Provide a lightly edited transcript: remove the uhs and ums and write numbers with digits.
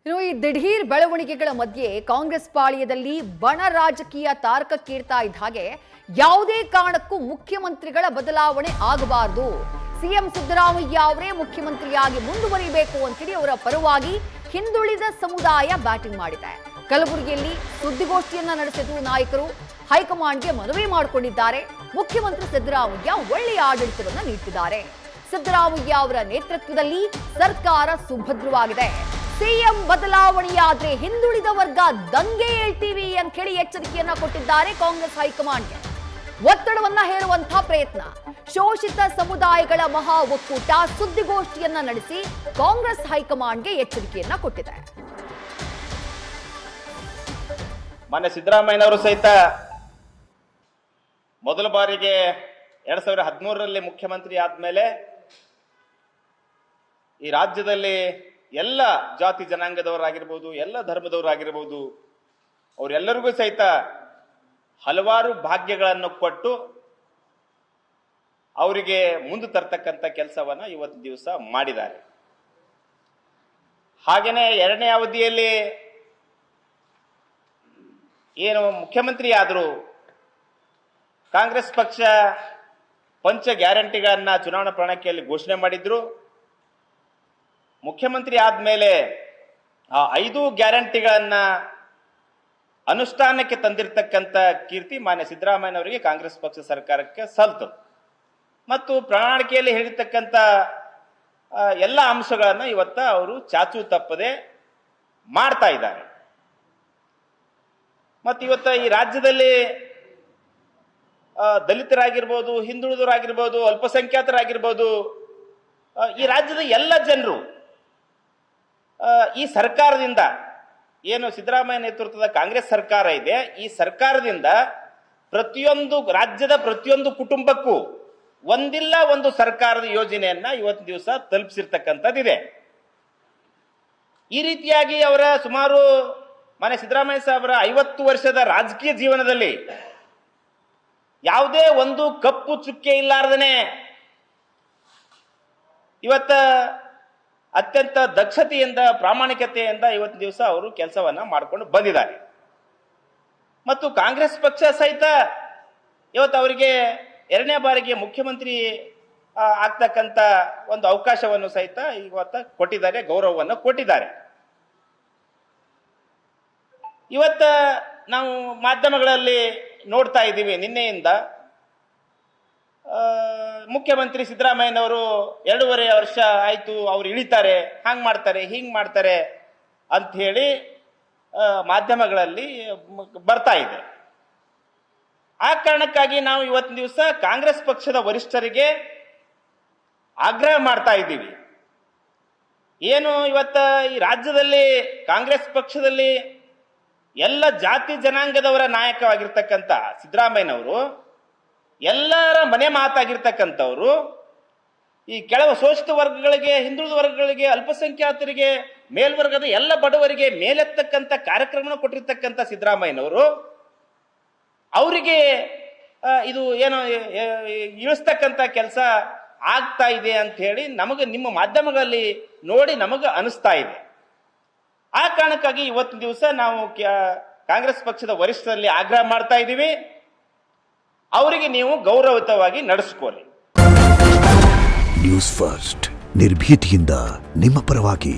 ಇನ್ನು ಈ ದಿಢೀರ್ ಬೆಳವಣಿಗೆಗಳ ಮಧ್ಯೆ ಕಾಂಗ್ರೆಸ್ ಪಾಳ್ಯದಲ್ಲಿ ಬಣ ರಾಜಕೀಯ ತಾರಕಕ್ಕೇರ್ತಾ ಇದ್ದ ಹಾಗೆ ಯಾವುದೇ ಕಾರಣಕ್ಕೂ ಮುಖ್ಯಮಂತ್ರಿಗಳ ಬದಲಾವಣೆ ಆಗಬಾರದು, ಸಿಎಂ ಸಿದ್ದರಾಮಯ್ಯ ಅವರೇ ಮುಖ್ಯಮಂತ್ರಿಯಾಗಿ ಮುಂದುವರಿಯಬೇಕು ಅಂತೇಳಿ ಅವರ ಪರವಾಗಿ ಹಿಂದುಳಿದ ಸಮುದಾಯ ಬ್ಯಾಟಿಂಗ್ ಮಾಡಿದೆ. ಕಲಬುರಗಿಯಲ್ಲಿ ಸುದ್ದಿಗೋಷ್ಠಿಯನ್ನ ನಡೆಸಿದ ನಾಯಕರು ಹೈಕಮಾಂಡ್ಗೆ ಮನವಿ ಮಾಡಿಕೊಂಡಿದ್ದಾರೆ. ಮುಖ್ಯಮಂತ್ರಿ ಸಿದ್ದರಾಮಯ್ಯ ಒಳ್ಳೆಯ ಆಡಳಿತವನ್ನ ನೀಡುತ್ತಿದ್ದಾರೆ. ಸಿದ್ದರಾಮಯ್ಯ ಅವರ ನೇತೃತ್ವದಲ್ಲಿ ಸರ್ಕಾರ ಸುಭದ್ರವಾಗಿದೆ. ಸಿಎಂ ಬದಲಾವಣೆಯಾದ್ರೆ ಹಿಂದುಳಿದ ವರ್ಗ ದಂಗೆ ಹೇಳ್ತೀವಿ ಅಂತ ಹೇಳಿ ಎಚ್ಚರಿಕೆಯನ್ನ ಕೊಟ್ಟಿದ್ದಾರೆ. ಕಾಂಗ್ರೆಸ್ ಹೈಕಮಾಂಡ್ಗೆ ಒತ್ತಡವನ್ನ ಹೇರುವಂತಹ ಪ್ರಯತ್ನ. ಶೋಷಿತ ಸಮುದಾಯಗಳ ಮಹಾ ಒಕ್ಕೂಟ ಸುದ್ದಿಗೋಷ್ಠಿಯನ್ನ ನಡೆಸಿ ಕಾಂಗ್ರೆಸ್ ಹೈಕಮಾಂಡ್ಗೆ ಎಚ್ಚರಿಕೆಯನ್ನ ಕೊಟ್ಟಿದೆ. ಮಾನ್ಯ ಸಿದ್ದರಾಮಯ್ಯನವರು ಸಹಿತ ಮೊದಲ ಬಾರಿಗೆ 2013ರಲ್ಲಿ ಮುಖ್ಯಮಂತ್ರಿ ಆದ್ಮೇಲೆ ಈ ರಾಜ್ಯದಲ್ಲಿ ಎಲ್ಲ ಜಾತಿ ಜನಾಂಗದವರಾಗಿರ್ಬೋದು, ಎಲ್ಲ ಧರ್ಮದವರಾಗಿರ್ಬೋದು, ಅವರೆಲ್ಲರಿಗೂ ಸಹಿತ ಹಲವಾರು ಭಾಗ್ಯಗಳನ್ನು ಕೊಟ್ಟು ಅವರಿಗೆ ಮುಂದೆ ತರ್ತಕ್ಕಂಥ ಕೆಲಸವನ್ನ ಇವತ್ತು ದಿವಸ ಮಾಡಿದ್ದಾರೆ. ಹಾಗೇನೆ ಎರಡನೇ ಅವಧಿಯಲ್ಲಿ ಏನು ಮುಖ್ಯಮಂತ್ರಿ ಆದರೂ ಕಾಂಗ್ರೆಸ್ ಪಕ್ಷ ಪಂಚ ಗ್ಯಾರಂಟಿಗಳನ್ನ ಚುನಾವಣಾ ಪ್ರಣಾಳಿಕೆಯಲ್ಲಿ ಘೋಷಣೆ ಮಾಡಿದ್ರು. ಮುಖ್ಯಮಂತ್ರಿ ಆದ್ಮೇಲೆ ಆ 5 ಗ್ಯಾರಂಟಿಗಳನ್ನ ಅನುಷ್ಠಾನಕ್ಕೆ ತಂದಿರತಕ್ಕಂಥ ಕೀರ್ತಿ ಮಾನ್ಯ ಸಿದ್ದರಾಮಯ್ಯನವರಿಗೆ ಕಾಂಗ್ರೆಸ್ ಪಕ್ಷ ಸರ್ಕಾರಕ್ಕೆ ಸಲ್ತು. ಮತ್ತು ಪ್ರಣಾಳಿಕೆಯಲ್ಲಿ ಹೇಳಿರ್ತಕ್ಕಂಥ ಎಲ್ಲ ಅಂಶಗಳನ್ನ ಇವತ್ತ ಅವರು ಚಾಚು ತಪ್ಪದೆ ಮಾಡ್ತಾ ಇದ್ದಾರೆ. ಮತ್ತು ಇವತ್ತ ಈ ರಾಜ್ಯದಲ್ಲಿ ದಲಿತರಾಗಿರ್ಬೋದು, ಹಿಂದುಳಿದವರಾಗಿರ್ಬೋದು, ಅಲ್ಪಸಂಖ್ಯಾತರಾಗಿರ್ಬೋದು, ಈ ರಾಜ್ಯದ ಎಲ್ಲ ಜನರು ಈ ಸರ್ಕಾರದಿಂದ, ಏನು ಸಿದ್ದರಾಮಯ್ಯ ನೇತೃತ್ವದ ಕಾಂಗ್ರೆಸ್ ಸರ್ಕಾರ ಇದೆ, ಈ ಸರ್ಕಾರದಿಂದ ಪ್ರತಿಯೊಂದು ರಾಜ್ಯದ ಪ್ರತಿಯೊಂದು ಕುಟುಂಬಕ್ಕೂ ಒಂದಿಲ್ಲ ಒಂದು ಸರ್ಕಾರದ ಯೋಜನೆಯನ್ನ ಇವತ್ತು ದಿವಸ ತಲುಪಿಸಿರ್ತಕ್ಕಂಥದ್ದಿದೆ. ಈ ರೀತಿಯಾಗಿ ಅವರ ಸುಮಾರು ಮಾನ್ಯ ಸಿದ್ದರಾಮಯ್ಯ ಸಾಹೇಬರ 50 ವರ್ಷದ ರಾಜಕೀಯ ಜೀವನದಲ್ಲಿ ಯಾವುದೇ ಒಂದು ಕಪ್ಪು ಚುಕ್ಕೆ ಇಲ್ಲಾರ್ದನೆ ಇವತ್ತ ಅತ್ಯಂತ ದಕ್ಷತೆಯಿಂದ, ಪ್ರಾಮಾಣಿಕತೆಯಿಂದ ಇವತ್ತು ದಿವಸ ಅವರು ಕೆಲಸವನ್ನ ಮಾಡಿಕೊಂಡು ಬಂದಿದ್ದಾರೆ. ಮತ್ತು ಕಾಂಗ್ರೆಸ್ ಪಕ್ಷ ಸಹಿತ ಇವತ್ತು ಅವರಿಗೆ 2ನೇ ಬಾರಿಗೆ ಮುಖ್ಯಮಂತ್ರಿ ಆಗ್ತಕ್ಕಂಥ ಒಂದು ಅವಕಾಶವನ್ನು ಸಹಿತ ಇವತ್ತು ಕೊಟ್ಟಿದ್ದಾರೆ, ಗೌರವವನ್ನು ಕೊಟ್ಟಿದ್ದಾರೆ. ಇವತ್ತ ನಾವು ಮಾಧ್ಯಮಗಳಲ್ಲಿ ನೋಡ್ತಾ ಇದ್ದೀವಿ, ನಿನ್ನೆಯಿಂದ ಮುಖ್ಯಮಂತ್ರಿ ಸಿದ್ದರಾಮಯ್ಯನವರು 2.5 ವರ್ಷ ಆಯ್ತು, ಅವ್ರು ಇಳಿತಾರೆ, ಹಾಂಗ್ ಮಾಡ್ತಾರೆ, ಹಿಂಗ್ ಮಾಡ್ತಾರೆ ಅಂತ ಹೇಳಿ ಮಾಧ್ಯಮಗಳಲ್ಲಿ ಬರ್ತಾ ಇದೆ. ಆ ಕಾರಣಕ್ಕಾಗಿ ನಾವು ಇವತ್ತಿನ ದಿವಸ ಕಾಂಗ್ರೆಸ್ ಪಕ್ಷದ ವರಿಷ್ಠರಿಗೆ ಆಗ್ರಹ ಮಾಡ್ತಾ ಇದ್ದೀವಿ. ಏನು ಇವತ್ತ ಈ ರಾಜ್ಯದಲ್ಲಿ ಕಾಂಗ್ರೆಸ್ ಪಕ್ಷದಲ್ಲಿ ಎಲ್ಲ ಜಾತಿ ಜನಾಂಗದವರ ನಾಯಕವಾಗಿರ್ತಕ್ಕಂಥ ಸಿದ್ದರಾಮಯ್ಯನವರು, ಎಲ್ಲರ ಮನೆ ಮಾತಾಗಿರ್ತಕ್ಕಂಥವ್ರು, ಈ ಕೆಳಗೆ ಶೋಷಿತ ವರ್ಗಗಳಿಗೆ, ಹಿಂದುಳಿದ ವರ್ಗಗಳಿಗೆ, ಅಲ್ಪಸಂಖ್ಯಾತರಿಗೆ, ಮೇಲ್ವರ್ಗದ ಎಲ್ಲ ಬಡವರಿಗೆ ಮೇಲೆತ್ತಕ್ಕಂಥ ಕಾರ್ಯಕ್ರಮ ಕೊಟ್ಟಿರ್ತಕ್ಕಂಥ ಸಿದ್ದರಾಮಯ್ಯನವರು ಅವರಿಗೆ ಇದು ಏನೋ ಇಳಿಸ್ತಕ್ಕಂಥ ಕೆಲಸ ಆಗ್ತಾ ಇದೆ ಅಂತ ಹೇಳಿ ನಮಗೆ ನಿಮ್ಮ ಮಾಧ್ಯಮಗಳಲ್ಲಿ ನೋಡಿ ನಮಗೆ ಅನಿಸ್ತಾ ಇದೆ. ಆ ಕಾರಣಕ್ಕಾಗಿ ಇವತ್ತು ದಿವಸ ನಾವು ಕಾಂಗ್ರೆಸ್ ಪಕ್ಷದ ವರಿಷ್ಠರಲ್ಲಿ ಆಗ್ರಹ ಮಾಡ್ತಾ ಇದ್ದೀವಿ, ಅವರಿಗೆ ನೀವು ಗೌರವಯುತವಾಗಿ ನಡೆಸಿಕೊಳ್ಳಿ. ನ್ಯೂಸ್ ಫಸ್ಟ್, ನಿರ್ಭೀತಿಯಿಂದ ನಿಮ್ಮ ಪರವಾಗಿ.